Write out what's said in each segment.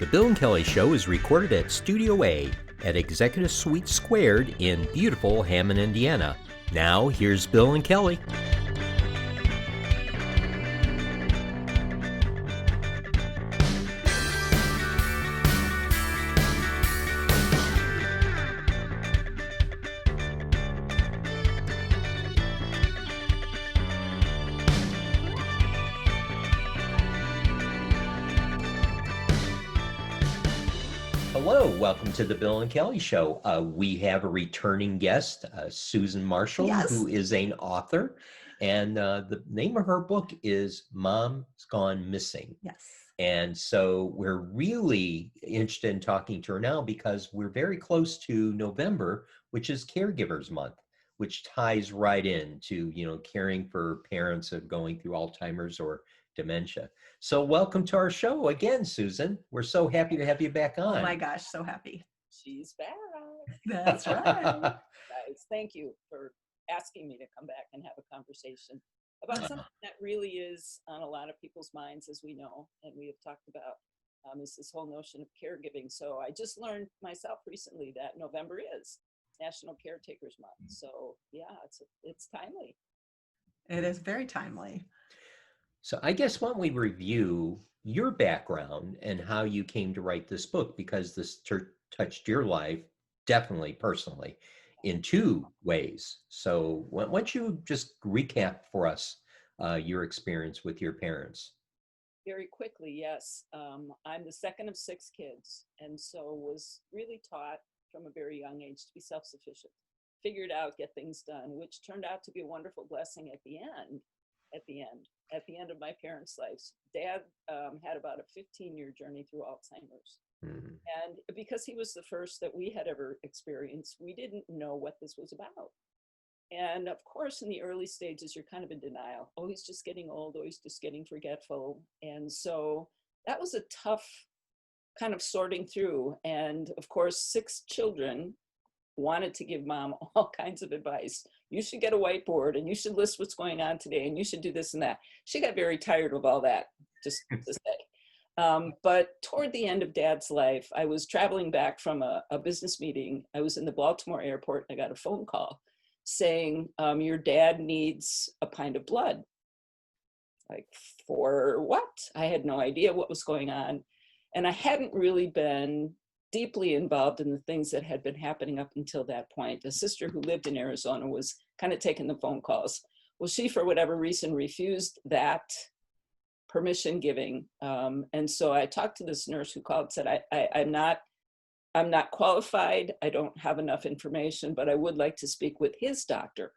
The Bill and Kelly Show is recorded at Studio A at Executive Suite Squared in beautiful Hammond, Indiana. Now, here's Bill and Kelly. Hello, welcome to the Bill and Kelly Show. We have a returning guest, Susan Marshall, who is an author, and the name of her book is Mom's Gone Missing. Yes. And so we're really interested in talking to her now because we're very close to November, which is Caregivers Month, which ties right into, caring for parents of going through Alzheimer's or dementia. So welcome to our show again, Susan. We're so happy to have you back on. Oh my gosh, so happy. She's back. That's right. Guys, thank you for asking me to come back and have a conversation about something that really is on a lot of people's minds, as we know, and we have talked about, is this whole notion of caregiving. So I just learned myself recently that November is National Caretakers Month. So yeah, it's timely. It is very timely. So I guess why don't we review your background and how you came to write this book, because this touched your life definitely personally in two ways. So why don't you just recap for us your experience with your parents? Very quickly, yes. I'm the second of 6 kids, and so was really taught from a very young age to be self-sufficient, figured out, get things done, which turned out to be a wonderful blessing at the end of my parents' lives. Dad had about a 15-year journey through Alzheimer's. Mm-hmm. And because he was the first that we had ever experienced, we didn't know what this was about. And of course, in the early stages, you're kind of in denial. Oh, he's just getting old. Oh, he's just getting forgetful. And so that was a tough kind of sorting through. And of course, 6 children wanted to give Mom all kinds of advice. You should get a whiteboard and you should list what's going on today and you should do this and that. She got very tired of all that, just to say. But toward the end of Dad's life, I was traveling back from a business meeting. I was in the Baltimore airport and I got a phone call saying, your dad needs a pint of blood. Like, for what? I had no idea what was going on. And I hadn't really been deeply involved in the things that had been happening up until that point. A sister who lived in Arizona was kind of taking the phone calls. Well, she, for whatever reason, refused that permission giving. And so I talked to this nurse who called and said, I'm not qualified. I don't have enough information, but I would like to speak with his doctor.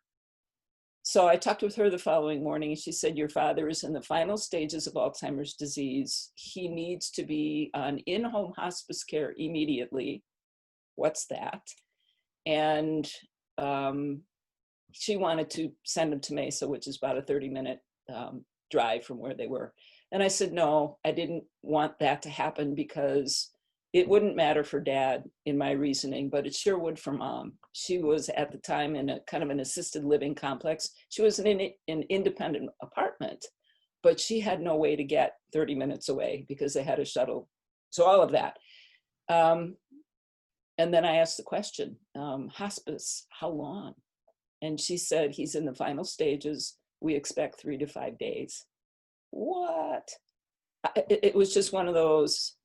So I talked with her the following morning, and she said, your father is in the final stages of Alzheimer's disease. He needs to be on in-home hospice care immediately. What's that? And she wanted to send him to Mesa, which is about a 30-minute drive from where they were. And I said, no, I didn't want that to happen because it wouldn't matter for Dad in my reasoning, but it sure would for Mom. She was at the time in a kind of an assisted living complex. She was in an independent apartment, but she had no way to get 30 minutes away because they had a shuttle. So all of that. And then I asked the question, hospice, how long? And she said, he's in the final stages. We expect 3 to 5 days. What? It was just one of those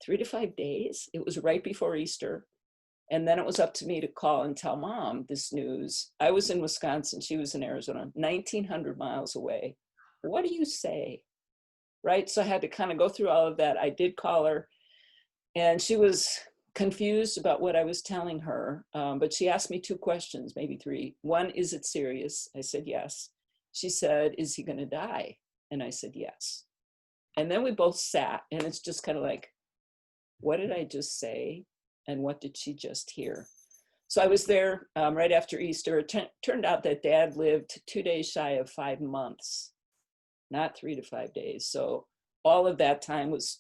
3 to 5 days. It was right before Easter. And then it was up to me to call and tell Mom this news. I was in Wisconsin. She was in Arizona, 1,900 miles away. What do you say? Right? So I had to kind of go through all of that. I did call her and she was confused about what I was telling her. But she asked me 2 questions, maybe 3. One, is it serious? I said, yes. She said, is he going to die? And I said, yes. And then we both sat and it's just kind of like, what did I just say? And what did she just hear? So I was there right after Easter. It turned out that Dad lived 2 days shy of 5 months, not 3 to 5 days. So all of that time was,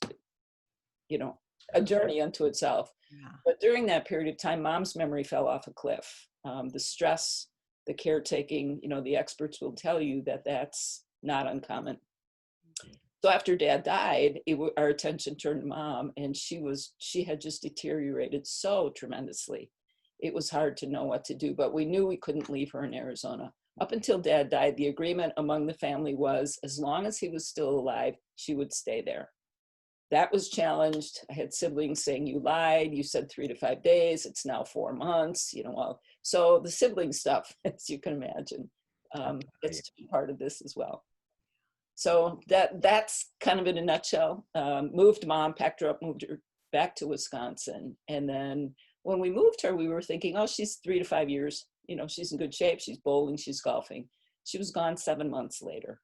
a journey unto itself. Yeah. But during that period of time, Mom's memory fell off a cliff. The stress, the caretaking, the experts will tell you that that's not uncommon. So after Dad died, our attention turned to Mom, and she had just deteriorated so tremendously. It was hard to know what to do, but we knew we couldn't leave her in Arizona. Up until Dad died, the agreement among the family was as long as he was still alive, she would stay there. That was challenged. I had siblings saying, you lied, you said 3 to 5 days, it's now 4 months, well, so the sibling stuff, as you can imagine, it's part of this as well. So that's kind of in a nutshell. Moved Mom, packed her up, moved her back to Wisconsin. And then when we moved her, we were thinking, oh, she's 3 to 5 years. She's in good shape. She's bowling, she's golfing. She was gone 7 months later.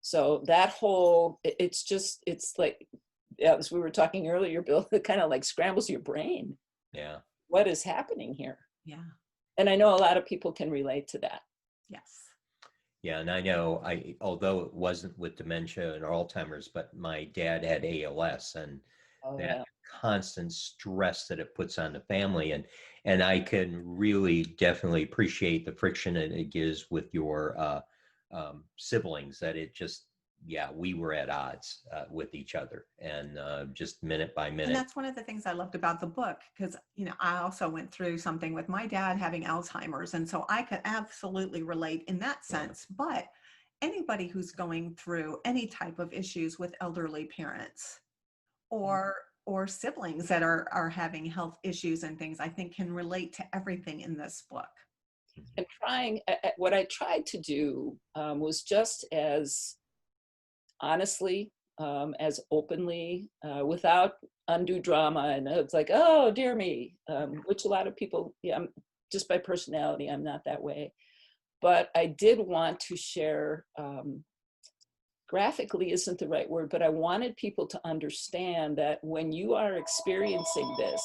So that whole, it's like, as we were talking earlier, Bill, it kind of like scrambles your brain. Yeah. What is happening here? Yeah. And I know a lot of people can relate to that. Yes. Yeah, and I know although it wasn't with dementia and Alzheimer's, but my dad had ALS, and that constant stress that it puts on the family, and I can really definitely appreciate the friction that it gives with your siblings. That it just, yeah, we were at odds with each other, and just minute by minute. And that's one of the things I loved about the book, because, I also went through something with my dad having Alzheimer's. And so I could absolutely relate in that sense. But anybody who's going through any type of issues with elderly parents or siblings that are having health issues and things, I think can relate to everything in this book. And what I tried to do was just as honestly, as openly, without undue drama. And it's like, oh, dear me, which a lot of people, just by personality, I'm not that way. But I did want to share, graphically isn't the right word, but I wanted people to understand that when you are experiencing this,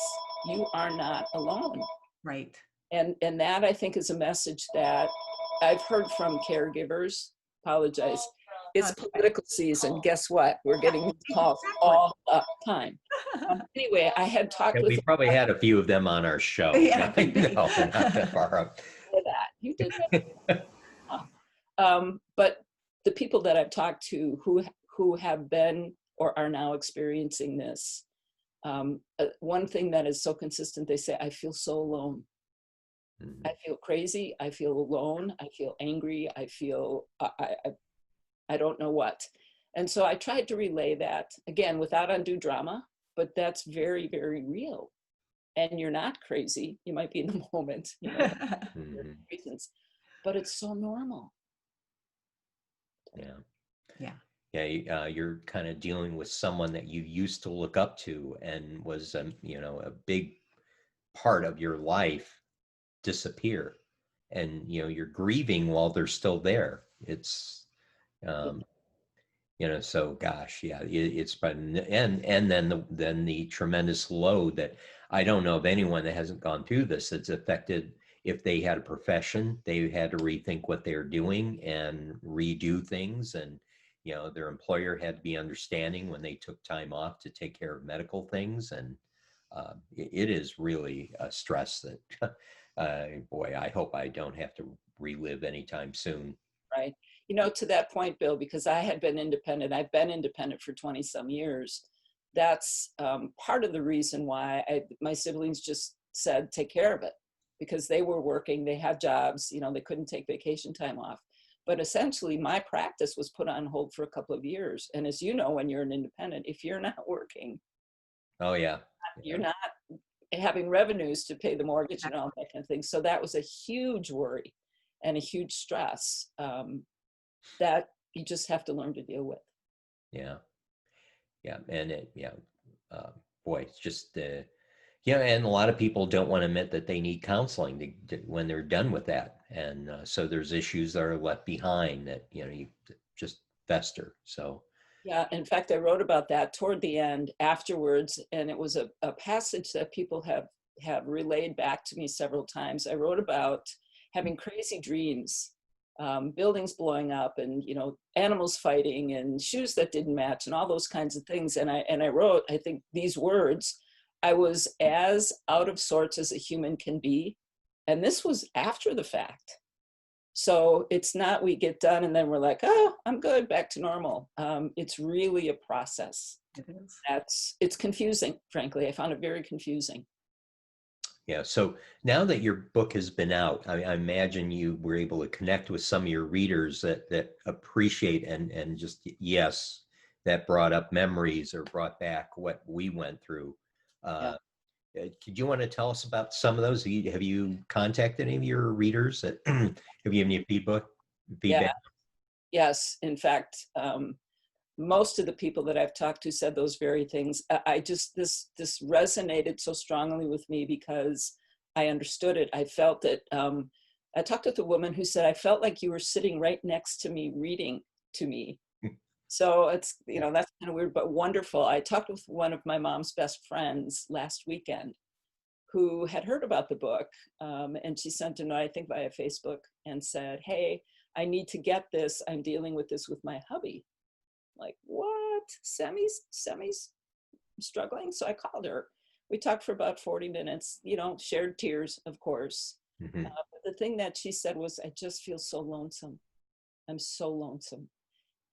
you are not alone. Right. And that, I think, is a message that I've heard from caregivers. Apologize. It's political season. Guess what? We're getting calls all the time. Anyway, I had talked with. We probably had a few of them on our show. Yeah, No, not that far up. That you did. But the people that I've talked to who have been or are now experiencing this, one thing that is so consistent, they say, I feel so alone. Mm-hmm. I feel crazy. I feel alone. I feel angry. I feel I don't know what. And so I tried to relay that, again, without undue drama, but that's very, very real. And you're not crazy. You might be in the moment, Mm-hmm. reasons, but it's so normal. Yeah. Yeah. Yeah. You're kind of dealing with someone that you used to look up to and was, a big part of your life disappear. And, you're grieving while they're still there. It's, so gosh, yeah, it's been, and then the tremendous load that I don't know of anyone that hasn't gone through this. It's affected. If they had a profession, they had to rethink what they're doing and redo things. And, their employer had to be understanding when they took time off to take care of medical things. And it is really a stress that, boy, I hope I don't have to relive anytime soon. Right. To that point, Bill, because I had been independent, I've been independent for 20 some years. That's part of the reason why my siblings just said, take care of it, because they were working, they had jobs, they couldn't take vacation time off. But essentially my practice was put on hold for a couple of years. And as you know, when you're an independent, if you're not working, oh yeah, you're not having revenues to pay the mortgage and all that kind of thing. So that was a huge worry and a huge stress that you just have to learn to deal with. Yeah. And boy, it's just, and a lot of people don't want to admit that they need counseling when they're done with that. And so there's issues that are left behind that, you just fester. So. Yeah, in fact, I wrote about that toward the end afterwards, and it was a passage that people have relayed back to me several times. I wrote about having crazy dreams, buildings blowing up, and animals fighting, and shoes that didn't match, and all those kinds of things. And I wrote, I think, these words: I was as out of sorts as a human can be, and this was after the fact. So it's not we get done and then we're like, oh, I'm good, back to normal. It's really a process. It is. It's confusing, frankly. I found it very confusing. Yeah. So now that your book has been out, I imagine you were able to connect with some of your readers that appreciate and just, yes, that brought up memories or brought back what we went through. Yeah. Could you want to tell us about some of those? Have you contacted any of your readers? Have you given any feedback? Yeah. Yes. In fact, most of the people that I've talked to said those very things. I just, this resonated so strongly with me because I understood it. I felt it. I talked with a woman who said, I felt like you were sitting right next to me, reading to me. So it's, that's kind of weird, but wonderful. I talked with one of my mom's best friends last weekend who had heard about the book. And she sent a note, I think via Facebook, and said, hey, I need to get this. I'm dealing with this with my hubby. Like, what? Semi's struggling? So I called her. We talked for about 40 minutes, shared tears, of course. Mm-hmm. But the thing that she said was, I just feel so lonesome. I'm so lonesome.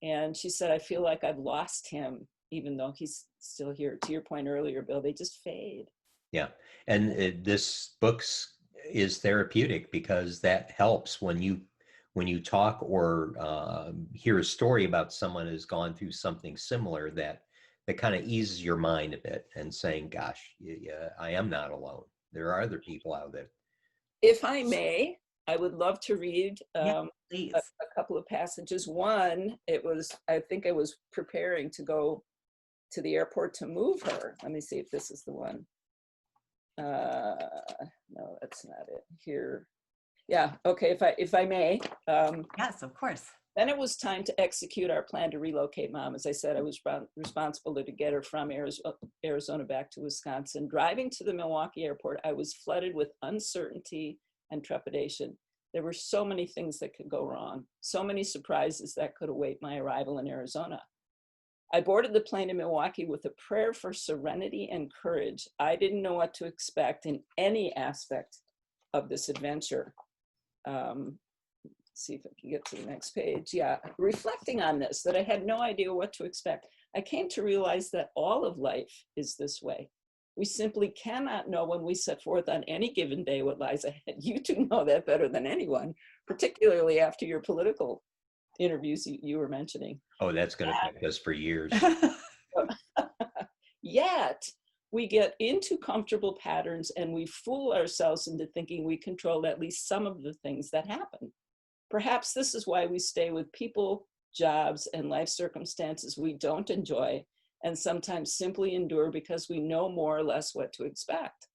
And she said, I feel like I've lost him, even though he's still here. To your point earlier, Bill, they just fade. Yeah. And this book is therapeutic because that helps when you talk or hear a story about someone who's gone through something similar, that kind of eases your mind a bit and saying, gosh, yeah, I am not alone. There are other people out there. If I may, I would love to read Please. a couple of passages. One, I think I was preparing to go to the airport to move her. Let me see if this is the one. No, that's not it. Here. Yeah, okay, if I may. Yes, of course. Then it was time to execute our plan to relocate Mom. As I said, I was responsible to get her from Arizona back to Wisconsin. Driving to the Milwaukee airport, I was flooded with uncertainty and trepidation. There were so many things that could go wrong, so many surprises that could await my arrival in Arizona. I boarded the plane in Milwaukee with a prayer for serenity and courage. I didn't know what to expect in any aspect of this adventure. See if I can get to the next page. Yeah, reflecting on this, that I had no idea what to expect, I came to realize that all of life is this way. We simply cannot know when we set forth on any given day what lies ahead. You two know that better than anyone, particularly after your political interviews you were mentioning. Oh, that's going to affect us for years. Yet, we get into comfortable patterns and we fool ourselves into thinking we control at least some of the things that happen. Perhaps this is why we stay with people, jobs, and life circumstances we don't enjoy, and sometimes simply endure because we know more or less what to expect.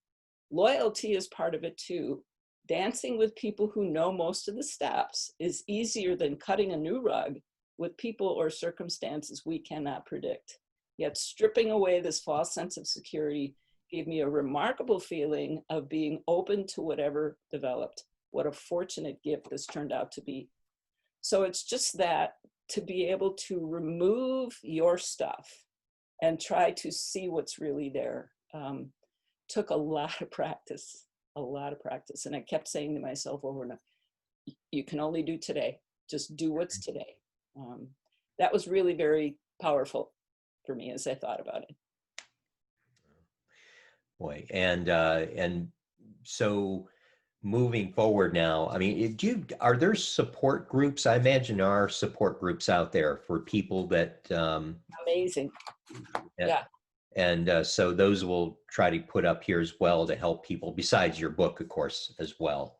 Loyalty is part of it too. Dancing with people who know most of the steps is easier than cutting a new rug with people or circumstances we cannot predict. Yet stripping away this false sense of security gave me a remarkable feeling of being open to whatever developed. What a fortunate gift this turned out to be. So it's just that, to be able to remove your stuff and try to see what's really there took a lot of practice, And I kept saying to myself over and over, you can only do today. Just do what's today. That was really very powerful for me as I thought about it. Boy, and so moving forward now, I mean, are there support groups? I imagine there are support groups out there for people that Amazing. Yeah. And so those will try to put up here as well to help people, besides your book, of course, as well,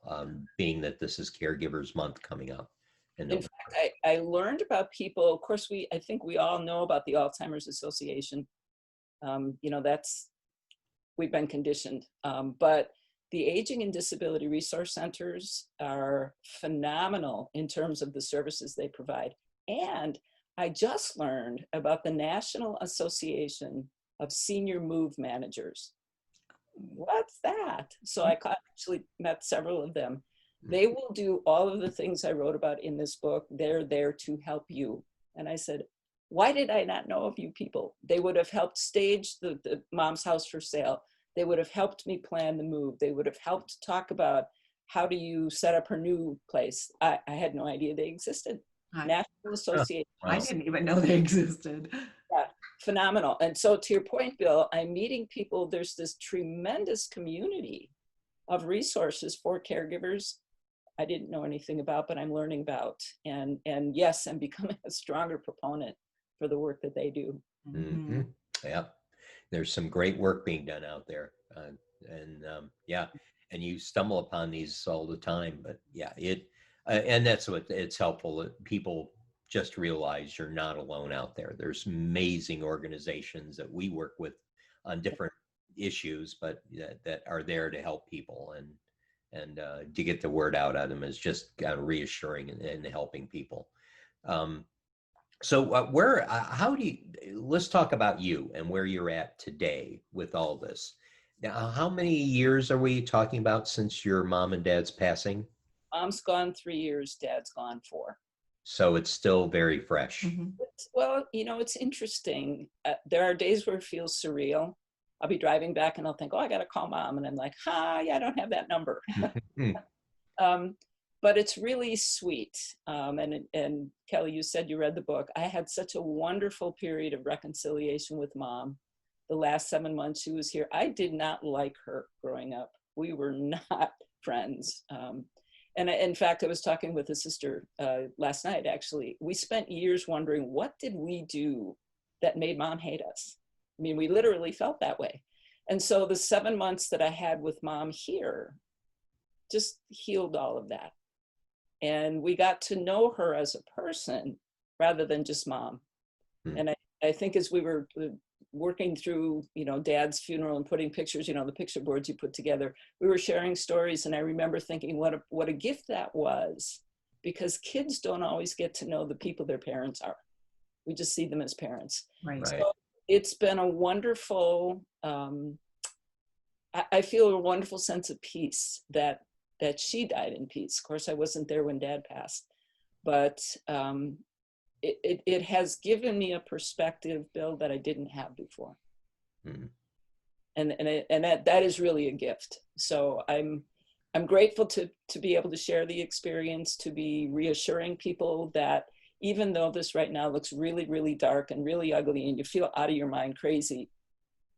being that this is Caregivers Month coming up. In fact, I learned about people, of course, I think we all know about the Alzheimer's Association. We've been conditioned, but the Aging and Disability Resource Centers are phenomenal in terms of the services they provide. And I just learned about the National Association of Senior Move Managers. What's that? So I actually met several of them. They will do all of the things I wrote about in this book. They're there to help you. And I said, why did I not know of you people? They would have helped stage the mom's house for sale. They would have helped me plan the move. They would have helped talk about how do you set up her new place? I had no idea they existed. National Association. I didn't even know they existed. Yeah, phenomenal. And so to your point, Bill, I'm meeting people. There's this tremendous community of resources for caregivers I didn't know anything about, but I'm learning about. And yes, I'm becoming a stronger proponent for the work that they do. Mm-hmm. Yeah, there's some great work being done out there. Yeah, and you stumble upon these all the time, but yeah, and that's what it's helpful that people just realize you're not alone out there. There's amazing organizations that we work with on different issues, but that are there to help people, and to get the word out of them is just kind of reassuring and helping people. So how do you, let's talk about you and where you're at today with all this. Now, how many years are we talking about since your mom and dad's passing? Mom's gone 3 years, dad's gone 4. So it's still very fresh. Well, it's interesting. There are days where it feels surreal. I'll be driving back and I'll think, oh, I got to call mom. And I'm like, yeah, I don't have that number. But it's really sweet. And Kelly, you said you read the book. I had such a wonderful period of reconciliation with mom. The last 7 months she was here, I did not like her growing up. We were not friends. And in fact, I was talking with a sister last night, actually. We spent years wondering, what did we do that made mom hate us? I mean, we literally felt that way. And so the 7 months that I had with mom here just healed all of that. And we got to know her as a person rather than just mom. And I think as we were working through, dad's funeral and putting pictures, the picture boards you put together, we were sharing stories. And I remember thinking what a gift that was, because kids don't always get to know the people their parents are. We just see them as parents. Right. So it's been a wonderful, I feel a wonderful sense of peace that she died in peace. Of course, I wasn't there when dad passed, but it has given me a perspective, Bill, that I didn't have before. And that is really a gift. So I'm grateful to be able to share the experience, to be reassuring people that even though this right now looks really, really dark and really ugly and you feel out of your mind crazy,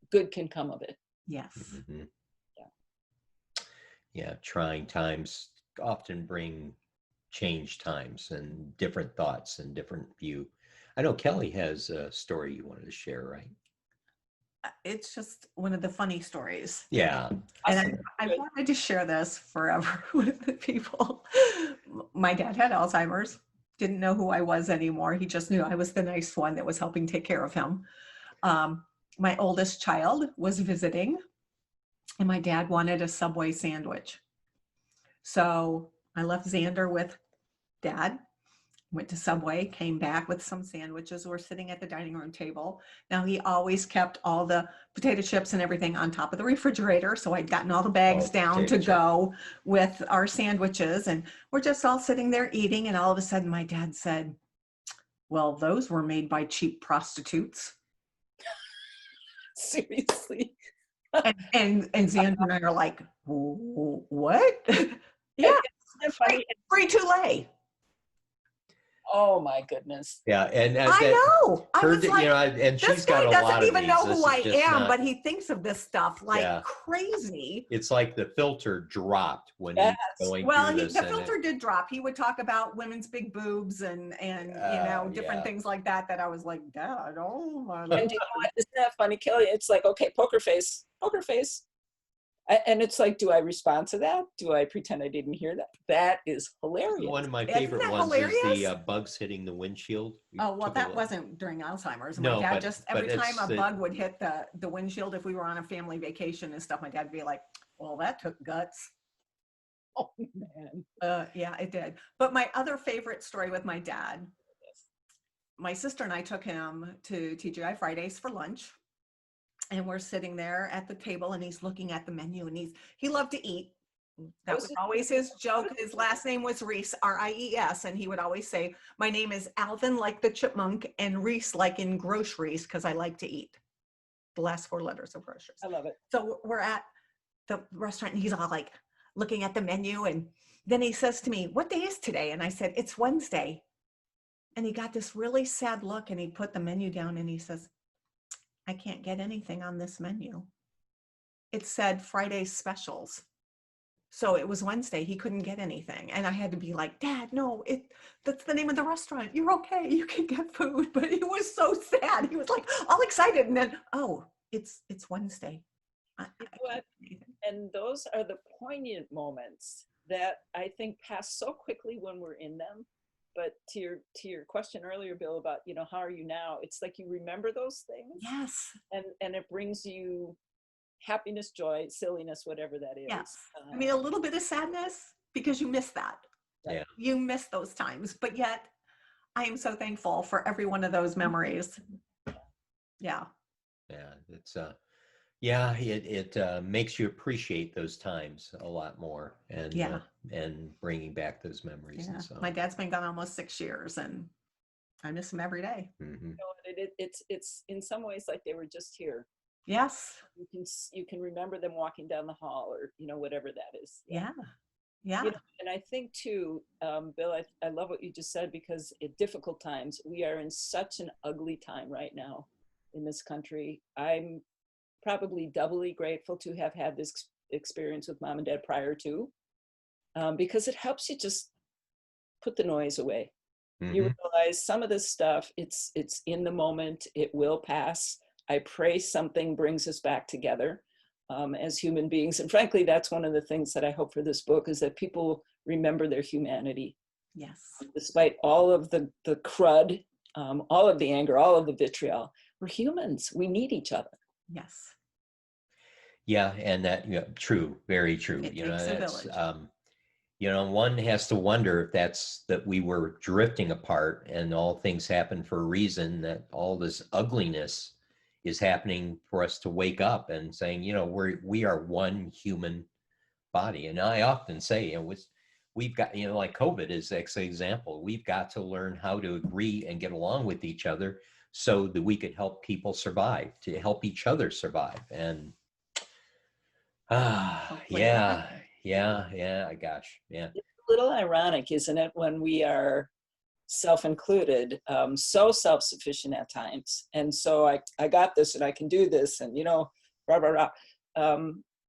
good can come of it. Yes. Yeah, trying times often bring change times and different thoughts and different view. I know Kelly has a story you wanted to share, right? It's just one of the funny stories. Yeah. And I wanted to share this forever with the people. My dad had Alzheimer's, didn't know who I was anymore. He just knew I was the nice one that was helping take care of him. My oldest child was visiting, and my dad wanted a Subway sandwich. So I left Xander with dad, went to Subway, came back with some sandwiches. We're sitting at the dining room table. Now, he always kept all the potato chips and everything on top of the refrigerator. So I'd gotten all the bags down to go with our sandwiches. And we're just all sitting there eating. And all of a sudden, my dad said, well, those were made by cheap prostitutes. Seriously. And Xander and I are like, what? Yeah, it's free Too-Lay. Oh my goodness. Yeah, and I know. I was like, and she's got a lot of these. This guy doesn't even know who I am, but he thinks of this stuff like crazy. It's like the filter dropped when he's going through this. The filter did drop. He would talk about women's big boobs and different things like that. That I was like, Dad, oh my. And you know what? Isn't that funny, Kelly? It's like, okay, poker face. And it's like, do I respond to that? Do I pretend I didn't hear that? That is hilarious. One of my favorite ones is the bugs hitting the windshield. Oh, well, that wasn't during Alzheimer's. No, my dad every time a bug would hit the windshield, if we were on a family vacation and stuff, my dad would be like, well, that took guts. Oh, man. Yeah, it did. But my other favorite story with my dad, my sister and I took him to TGI Fridays for lunch. And we're sitting there at the table and he's looking at the menu and he loved to eat. That was always his joke. His last name was Reese, R-I-E-S. And he would always say, my name is Alvin like the chipmunk and Reese like in groceries because I like to eat. The last 4 letters of groceries. I love it. So we're at the restaurant and he's all like, looking at the menu. And then he says to me, "What day is today?" And I said, "It's Wednesday." And he got this really sad look, and he put the menu down and he says, "I can't get anything on this menu." It said Friday specials. So it was Wednesday. He couldn't get anything. And I had to be like, "Dad, no, that's the name of the restaurant. You're okay. You can get food." But he was so sad. He was like all excited. And then, "Oh, it's Wednesday. I You know can't what? get anything." And those are the poignant moments that I think pass so quickly when we're in them. But to your question earlier, Bill, about, how are you now? It's like you remember those things, Yes. and it brings you happiness, joy, silliness, whatever that Yes. is. I mean, a little bit of sadness because you miss that. Yeah. You miss those times. But yet I am so thankful for every one of those memories. Yeah. Yeah. It's yeah, it makes you appreciate those times a lot more, Yeah. and bringing back those memories. Yeah. And so My dad's been gone almost 6 years and I miss him every day. mhm. It's in some ways like they were just here. Yes. You can remember them walking down the hall, or whatever that is. Yeah. Yeah. And I think too, Bill, I love what you just said, because at difficult times, we are in such an ugly time right now in this country. I'm probably doubly grateful to have had this experience with mom and dad prior to, because it helps you just put the noise away. You Mhm. realize some of this stuff, it's in the moment, it will pass. I pray something brings us back together, as human beings. And frankly, that's one of the things that I hope for this book, is that people remember their humanity. Yes. Despite all of the crud, all of the anger, all of the vitriol, we're humans. We need each other. Yes. Yeah, and that, true, very true. It takes a That's village. one has to wonder if that's that we were drifting apart and all things happen for a reason, that all this ugliness is happening for us to wake up and saying, we are one human body. And I often say, we've got, like COVID is an example. We've got to learn how to agree and get along with each other so that we could help people survive, to help each other survive. And Hopefully it'll yeah, happen. yeah, gosh, yeah. It's a little ironic, isn't it, when we are, self-included, so self-sufficient at times. And so I got this and I can do this, and, rah, rah, rah.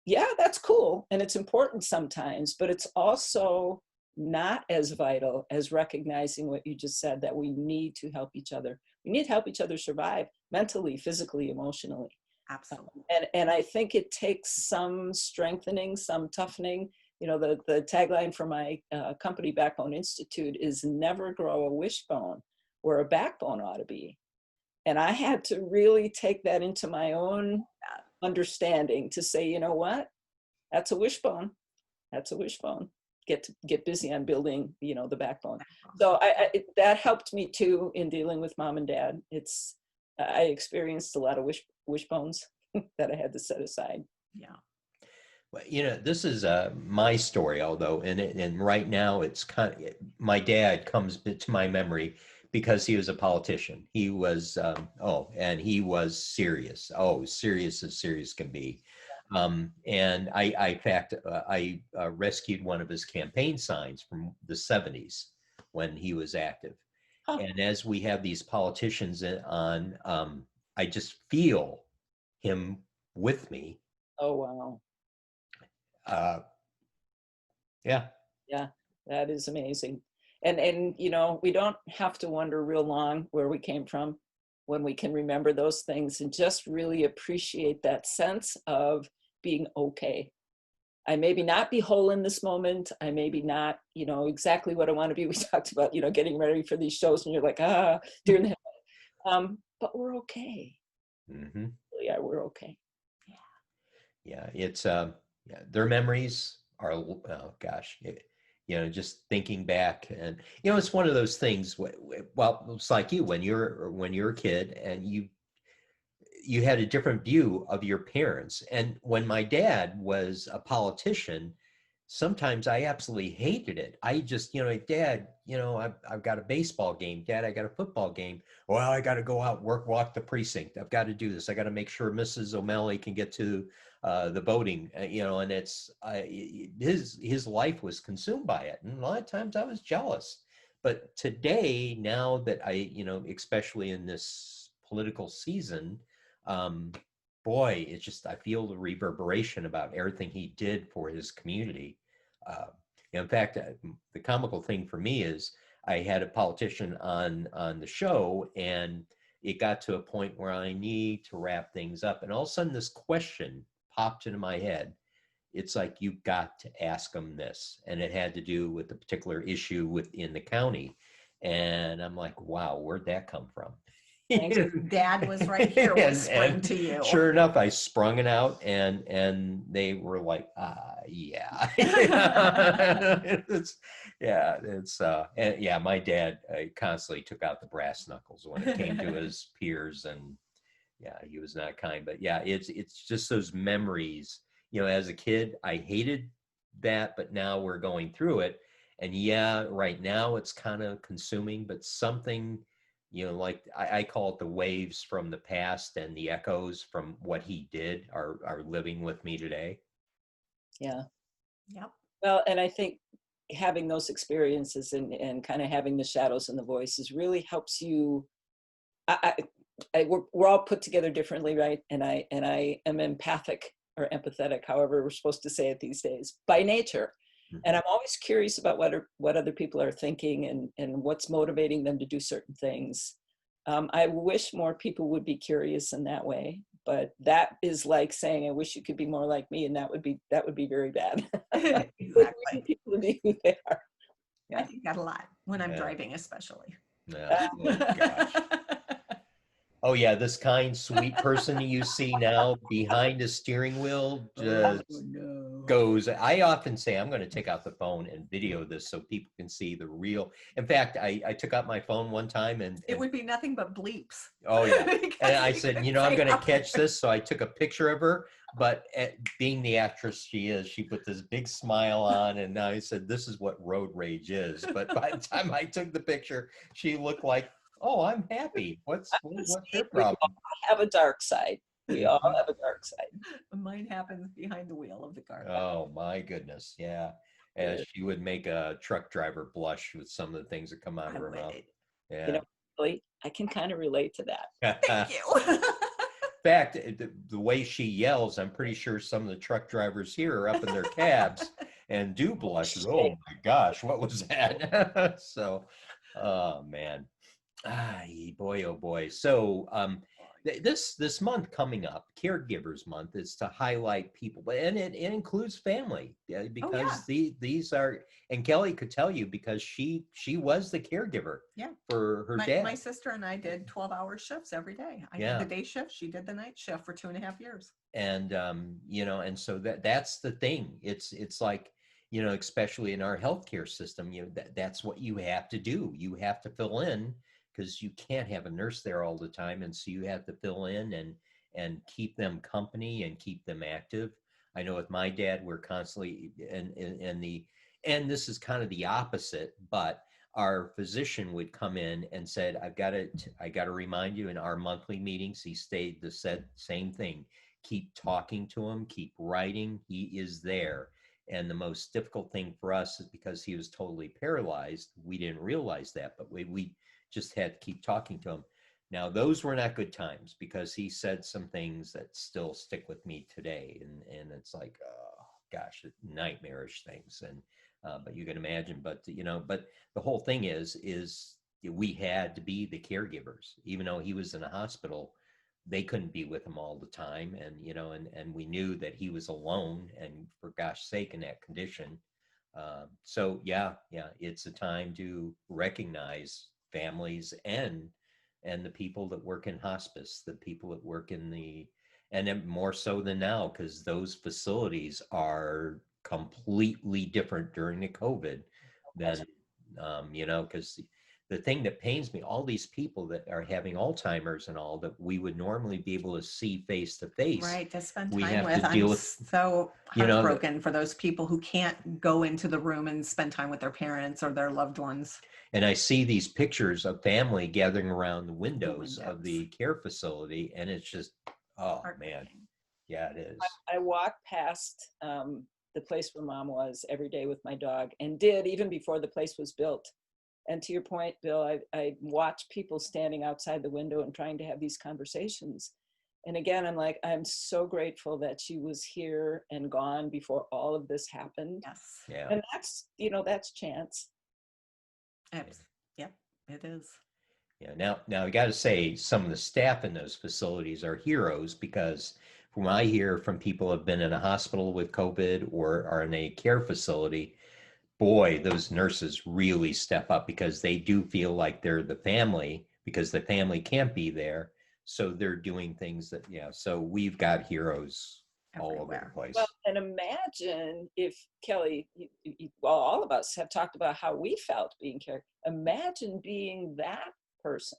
Yeah, that's cool. And it's important sometimes, but it's also not as vital as recognizing what you just said, that we need to help each other. We need to help each other survive mentally, physically, emotionally. Absolutely. And I think it takes some strengthening, some toughening. The tagline for my company, Backbone Institute, is never grow a wishbone where a backbone ought to be. And I had to really take that into my own understanding to say, you know what, that's a wishbone. That's a wishbone. Get busy on building, the backbone. So that helped me too in dealing with mom and dad. I experienced a lot of wishbones that I had to set aside. Yeah. Well, this is my story, although, and right now it's my dad comes to my memory because he was a politician. He was, and he was serious. Oh, serious as serious can be. And in fact, I rescued one of his campaign signs from the 70s when he was active. Huh. And as we have these politicians on, I just feel him with me. Oh, wow. Uh, yeah. Yeah, that is amazing. And we don't have to wonder real long where we came from when we can remember those things and just really appreciate that sense of being okay. I maybe not be whole in this moment. I maybe not, exactly what I want to be. We talked about, getting ready for these shows, and you're like, deer in the head. But we're okay. Mm-hmm. Yeah, we're okay. Yeah. It's their memories are, oh gosh, just thinking back, and it's one of those things. Well, it's like you when you're a kid and you had a different view of your parents. And when my dad was a politician, sometimes I absolutely hated it. I just, Dad, I've got a baseball game. Dad, I got a football game. Well, I got to go out, walk the precinct. I've got to do this. I got to make sure Mrs. O'Malley can get to the boating, and it's his life was consumed by it, and a lot of times I was jealous. But today, now that especially in this political season, um, boy, it's just I feel the reverberation about everything he did for his community. Uh, in fact, the comical thing for me is I had a politician on the show, and it got to a point where I need to wrap things up, and all of a sudden this question popped into my head. It's like, you've got to ask them this, and it had to do with the particular issue within the county, and I'm like, wow, where'd that come from? Dad was right here whispering to you. Sure enough, I sprung it out, and they were like, yeah. And yeah, my dad constantly took out the brass knuckles when it came to his peers, and yeah, he was not kind. But yeah, it's just those memories. As a kid, I hated that, but now we're going through it, and yeah, right now it's kind of consuming, but something, like I call it the waves from the past, and the echoes from what he did are living with me today. Yeah. Yep. Well, and I think having those experiences and kind of having the shadows and the voices really helps you. We're all put together differently, right? And I am empathic or empathetic, however we're supposed to say it these days, by nature. And I'm always curious about what other people are thinking and what's motivating them to do certain things. I wish more people would be curious in that way, but that is like saying, I wish you could be more like me, and that would be very bad. Exactly. People to be who they are. I think that a lot when I'm driving, especially. Yeah. Oh, gosh. Oh yeah, this kind, sweet person you see now behind a steering wheel just goes. I often say I'm going to take out the phone and video this so people can see the real. In fact, I took out my phone one time, and it would be nothing but bleeps. Oh yeah, and I said, I'm going to catch this, so I took a picture of her. But being the actress she is, she put this big smile on, and I said, "This is what road rage is." But by the time I took the picture, she looked like, "Oh, I'm happy. What's your problem?" We all have a dark side. We all have a dark side. Mine happens behind the wheel of the car. Oh my goodness, yeah. And she would make a truck driver blush with some of the things that come out of her mouth. Yeah. Really, I can kind of relate to that. Thank you. In fact, the way she yells, I'm pretty sure some of the truck drivers here are up in their cabs and do blush. Oh my gosh, what was that? So, oh man. Boy, oh boy. So this month coming up, Caregivers Month, is to highlight people, and it includes family, because these are, and Kelly could tell you because she was the caregiver for her dad. My sister and I did 12-hour shifts every day. I did the day shift, she did the night shift for 2.5 years. And and so that's the thing. It's like, especially in our healthcare system, that's what you have to do. You have to fill in, because you can't have a nurse there all the time, and so you have to fill in and keep them company and keep them active. I know with my dad, we're constantly and this is kind of the opposite, but our physician would come in and said, I got to remind you, in our monthly meetings, he stayed the same thing. Keep talking to him, keep writing. He is there. And the most difficult thing for us is because he was totally paralyzed. We didn't realize that, but we just had to keep talking to him. Now, those were not good times, because he said some things that still stick with me today. And it's like, oh gosh, nightmarish things. And, but you can imagine, but the whole thing is we had to be the caregivers, even though he was in a hospital. They couldn't be with him all the time. And, and we knew that he was alone, and for gosh sake, in that condition. So yeah, it's a time to recognize families and the people that work in hospice, the people that work in and then more so than now, because those facilities are completely different during the COVID than, because the thing that pains me, all these people that are having Alzheimer's and all that we would normally be able to see face to face. Right, to spend we time have with. to deal I'm with, so heartbroken for those people who can't go into the room and spend time with their parents or their loved ones. And I see these pictures of family gathering around the windows of the care facility, and it's just, oh man. Yeah, it is. I walk past the place where Mom was every day with my dog, and did even before the place was built. And to your point, Bill, I watch people standing outside the window and trying to have these conversations. And again, I'm like, I'm so grateful that she was here and gone before all of this happened. Yes. Yeah. And that's, that's chance. Yep, it is. Yeah. Now I got to say, some of the staff in those facilities are heroes, because from what I hear from people who have been in a hospital with COVID or are in a care facility, boy, those nurses really step up, because they do feel like they're the family, because the family can't be there. So they're doing things that, so we've got heroes all over Everywhere. the place. Well, and imagine if, Kelly, well, all of us have talked about how we felt being cared. Imagine being that person,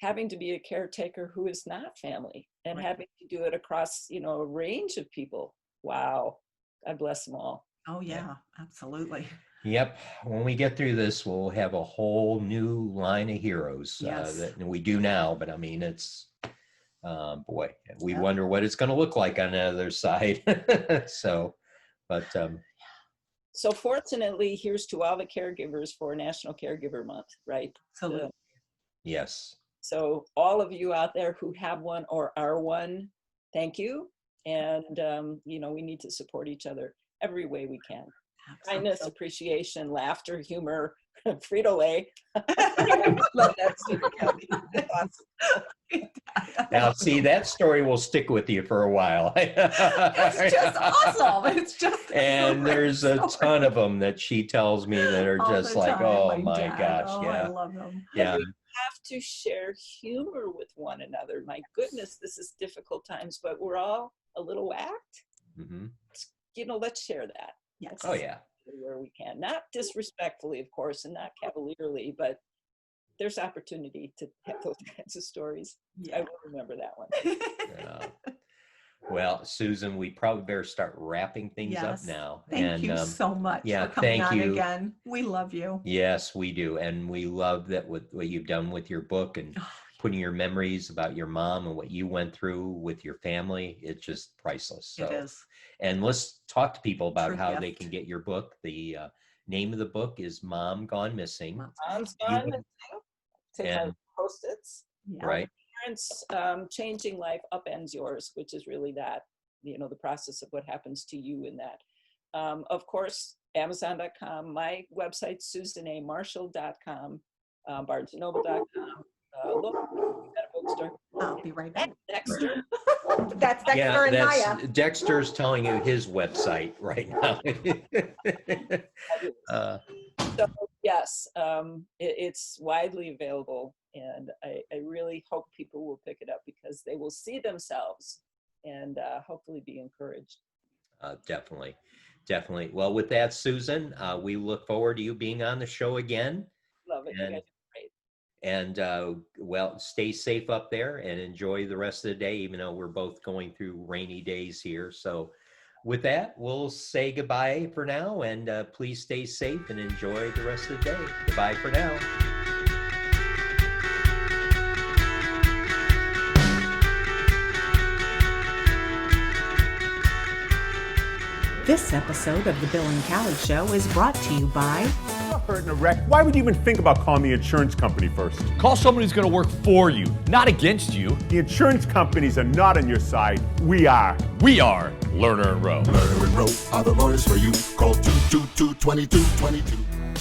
having to be a caretaker who is not family, and Right. having to do it across, a range of people. Wow. God bless them all. Oh yeah, absolutely. Yep. When we get through this, we'll have a whole new line of heroes Yes. that we do now. But I mean, it's, boy, we Yep. wonder what it's going to look like on the other side. So, but So fortunately, here's to all the caregivers for National Caregiver Month, right? Absolutely. yes. So all of you out there who have one or are one, thank you. And, we need to support each other every way we can. Kindness, appreciation, laughter, humor, Frito-Lay. Love that super Kelly. Awesome. Now, see, that story will stick with you for a while. It's just awesome. It's just. And there's a ton of them that she tells me that are All just the like, time, oh my dad. gosh, Oh, yeah. I love them. Yeah. We have to share humor with one another. My goodness, this is difficult times, but we're all a little whacked. Mm-hmm. Let's share that. Yes. Oh yeah. Where we can, not disrespectfully, of course, and not cavalierly, but there's opportunity to have those kinds of stories. Yeah. I will remember that one. Well, Susan, we probably better start wrapping things up Yes. now. Thank you so much yeah, for coming thank on you. again. We love you. Yes, we do. And we love that what you've done with your book and putting your memories about your mom and what you went through with your family. It's just priceless. So, It is. and let's talk to people about True how gift. they can get your book. The name of the book is Mom Gone Missing. Mom's Gone Missing. Take my And- Post-its. Yeah. Right. Parents changing life upends yours, which is really that, the process of what happens to you in that. Of course, Amazon.com, my website, SusanAMarshall.com, BarnesandNoble.com. Look, at a bookstore. I'll be right back. Dexter. That's Dexter Yeah, and Maya. Dexter's telling you his website right now. So yes, it's widely available, and I really hope people will pick it up, because they will see themselves and hopefully be encouraged. Definitely. Well, with that, Susan, we look forward to you being on the show again. Love it. You guys are great. And well, stay safe up there and enjoy the rest of the day, even though we're both going through rainy days here. So with that, we'll say goodbye for now, and please stay safe and enjoy the rest of the day. Goodbye for now. This episode of The Bill and Callie Show is brought to you by You're hurt in a wreck. Why would you even think about calling the insurance company first? Call someone who's going to work for you, not against you. The insurance companies are not on your side. We are. We are Lerner and Rowe. Lerner and Rowe are the lawyers for you. Call 222-2222.